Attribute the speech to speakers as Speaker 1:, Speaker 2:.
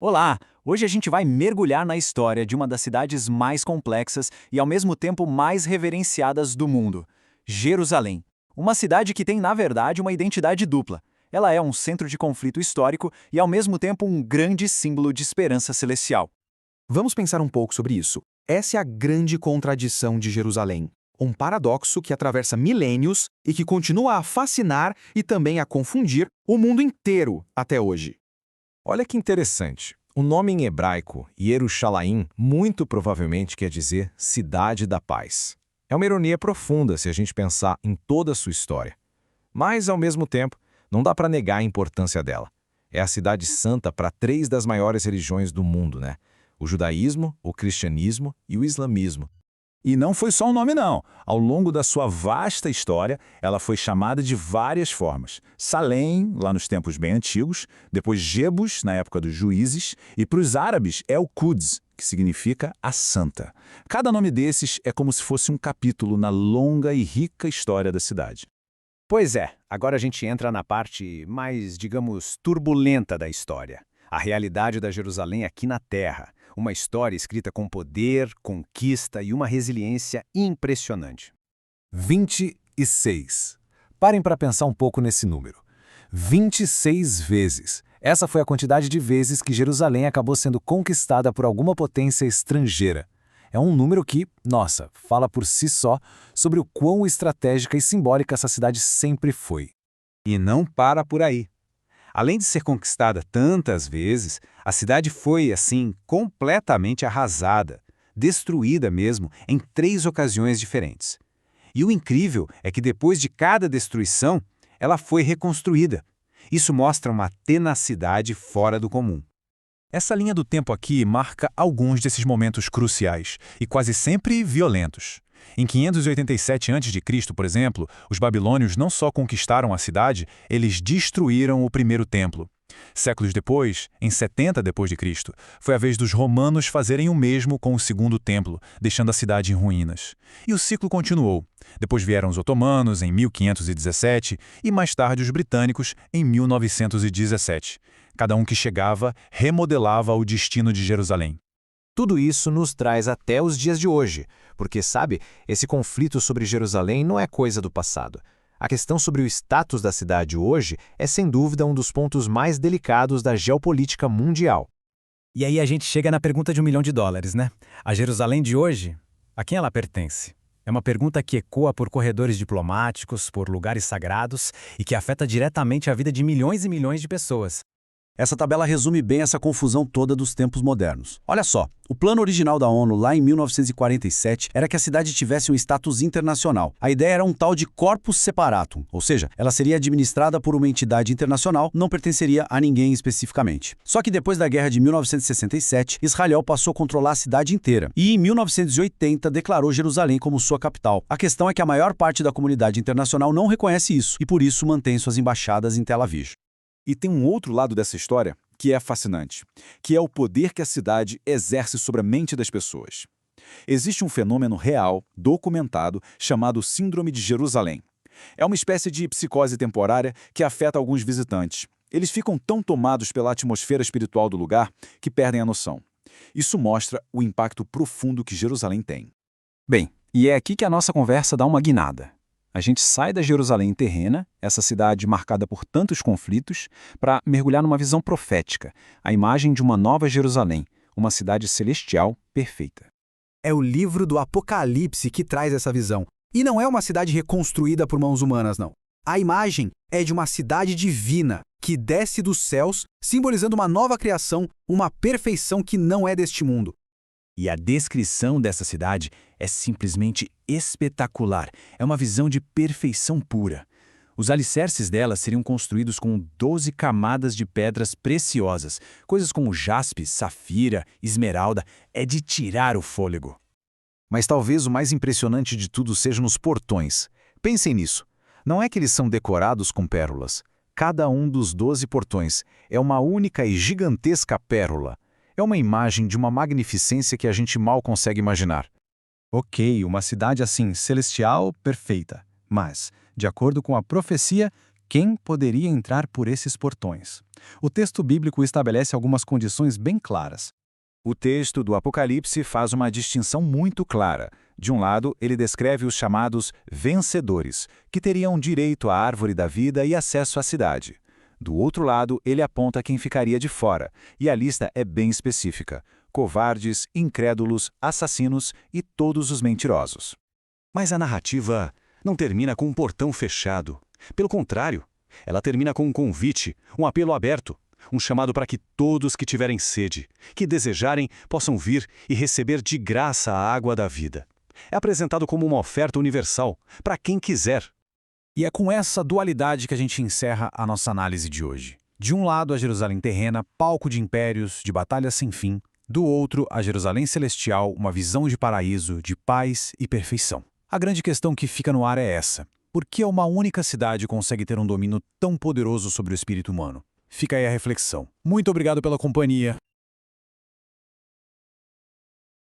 Speaker 1: Olá! Hoje a gente vai mergulhar na história de uma das cidades mais complexas e ao mesmo tempo mais reverenciadas do mundo, Jerusalém. Uma cidade que tem, na verdade, uma identidade dupla. Ela é um centro de conflito histórico e, ao mesmo tempo, um grande símbolo de esperança celestial.
Speaker 2: Vamos pensar um pouco sobre isso. Essa é a grande contradição de Jerusalém. Um paradoxo que atravessa milênios e que continua a fascinar e também a confundir o mundo inteiro até hoje.
Speaker 3: Olha que interessante. O nome em hebraico, Yerushalayim, muito provavelmente quer dizer Cidade da Paz. É uma ironia profunda se a gente pensar em toda a sua história. Mas, ao mesmo tempo, não dá para negar a importância dela. É a cidade santa para três das maiores religiões do mundo, né? O judaísmo, o cristianismo e o islamismo.
Speaker 4: E não foi só um nome, não. Ao longo da sua vasta história, ela foi chamada de várias formas. Salém, lá nos tempos bem antigos, depois Jebus, na época dos juízes, e para os árabes é o Quds, que significa a Santa. Cada nome desses é como se fosse um capítulo na longa e rica história da cidade.
Speaker 1: Pois é, agora a gente entra na parte mais, digamos, turbulenta da história. A realidade da Jerusalém aqui na Terra. Uma história escrita com poder, conquista e uma resiliência impressionante.
Speaker 3: 26. Parem para pensar um pouco nesse número. 26 vezes. Essa foi a quantidade de vezes que Jerusalém acabou sendo conquistada por alguma potência estrangeira. É um número que, nossa, fala por si só sobre o quão estratégica e simbólica essa cidade sempre foi.
Speaker 5: E não para por aí. Além de ser conquistada tantas vezes, a cidade foi, assim, completamente arrasada, destruída mesmo, em 3 ocasiões diferentes. E o incrível é que depois de cada destruição, ela foi reconstruída. Isso mostra uma tenacidade fora do comum.
Speaker 4: Essa linha do tempo aqui marca alguns desses momentos cruciais e quase sempre violentos. Em 587 a.C., por exemplo, os babilônios não só conquistaram a cidade, eles destruíram o primeiro templo. Séculos depois, em 70 d.C., foi a vez dos romanos fazerem o mesmo com o segundo templo, deixando a cidade em ruínas. E o ciclo continuou. Depois vieram os otomanos, em 1517, e mais tarde os britânicos, em 1917. Cada um que chegava remodelava o destino de Jerusalém.
Speaker 3: Tudo isso nos traz até os dias de hoje, porque, sabe, esse conflito sobre Jerusalém não é coisa do passado. A questão sobre o status da cidade hoje é, sem dúvida, um dos pontos mais delicados da geopolítica mundial.
Speaker 1: E aí a gente chega na pergunta de $1 milhão, né? A Jerusalém de hoje, a quem ela pertence? É uma pergunta que ecoa por corredores diplomáticos, por lugares sagrados e que afeta diretamente a vida de milhões e milhões de pessoas.
Speaker 6: Essa tabela resume bem essa confusão toda dos tempos modernos. Olha só, o plano original da ONU lá em 1947 era que a cidade tivesse um status internacional. A ideia era um tal de corpus separatum, ou seja, ela seria administrada por uma entidade internacional, não pertenceria a ninguém especificamente. Só que depois da guerra de 1967, Israel passou a controlar a cidade inteira e em 1980 declarou Jerusalém como sua capital. A questão é que a maior parte da comunidade internacional não reconhece isso e por isso mantém suas embaixadas em Tel Aviv.
Speaker 4: E tem um outro lado dessa história que é fascinante, que é o poder que a cidade exerce sobre a mente das pessoas. Existe um fenômeno real, documentado, chamado Síndrome de Jerusalém. É uma espécie de psicose temporária que afeta alguns visitantes. Eles ficam tão tomados pela atmosfera espiritual do lugar que perdem a noção. Isso mostra o impacto profundo que Jerusalém tem.
Speaker 1: Bem, e é aqui que a nossa conversa dá uma guinada. A gente sai da Jerusalém terrena, essa cidade marcada por tantos conflitos, para mergulhar numa visão profética, a imagem de uma nova Jerusalém, uma cidade celestial perfeita.
Speaker 2: É o livro do Apocalipse que traz essa visão. E não é uma cidade reconstruída por mãos humanas, não. A imagem é de uma cidade divina, que desce dos céus, simbolizando uma nova criação, uma perfeição que não é deste mundo.
Speaker 1: E a descrição dessa cidade é simplesmente espetacular. É uma visão de perfeição pura. Os alicerces dela seriam construídos com 12 camadas de pedras preciosas, coisas como jaspe, safira, esmeralda. É de tirar o fôlego.
Speaker 3: Mas talvez o mais impressionante de tudo seja nos portões. Pensem nisso. Não é que eles são decorados com pérolas. Cada um dos 12 portões é uma única e gigantesca pérola. É uma imagem de uma magnificência que a gente mal consegue imaginar.
Speaker 7: Ok, uma cidade assim, celestial, perfeita. Mas, de acordo com a profecia,
Speaker 3: Quem poderia entrar por esses portões? O texto bíblico estabelece algumas condições bem claras.
Speaker 1: O texto do Apocalipse faz uma distinção muito clara. De um lado, ele descreve os chamados vencedores, que teriam direito à árvore da vida e acesso à cidade. Do outro lado, ele aponta quem ficaria de fora, e a lista é bem específica: covardes, incrédulos, assassinos e todos os mentirosos.
Speaker 7: Mas a narrativa não termina com um portão fechado. Pelo contrário, ela termina com um convite, um apelo aberto, um chamado para que todos que tiverem sede, que desejarem, possam vir e receber de graça a água da vida. É apresentado como uma oferta universal, para quem quiser.
Speaker 5: E é com essa dualidade que a gente encerra a nossa análise de hoje. De um lado, a Jerusalém terrena, palco de impérios, de batalhas sem fim. Do outro, a Jerusalém celestial, uma visão de paraíso, de paz e perfeição. A grande questão que fica no ar é essa: por que uma única cidade consegue ter um domínio tão poderoso sobre o espírito humano? Fica aí a reflexão. Muito obrigado pela companhia.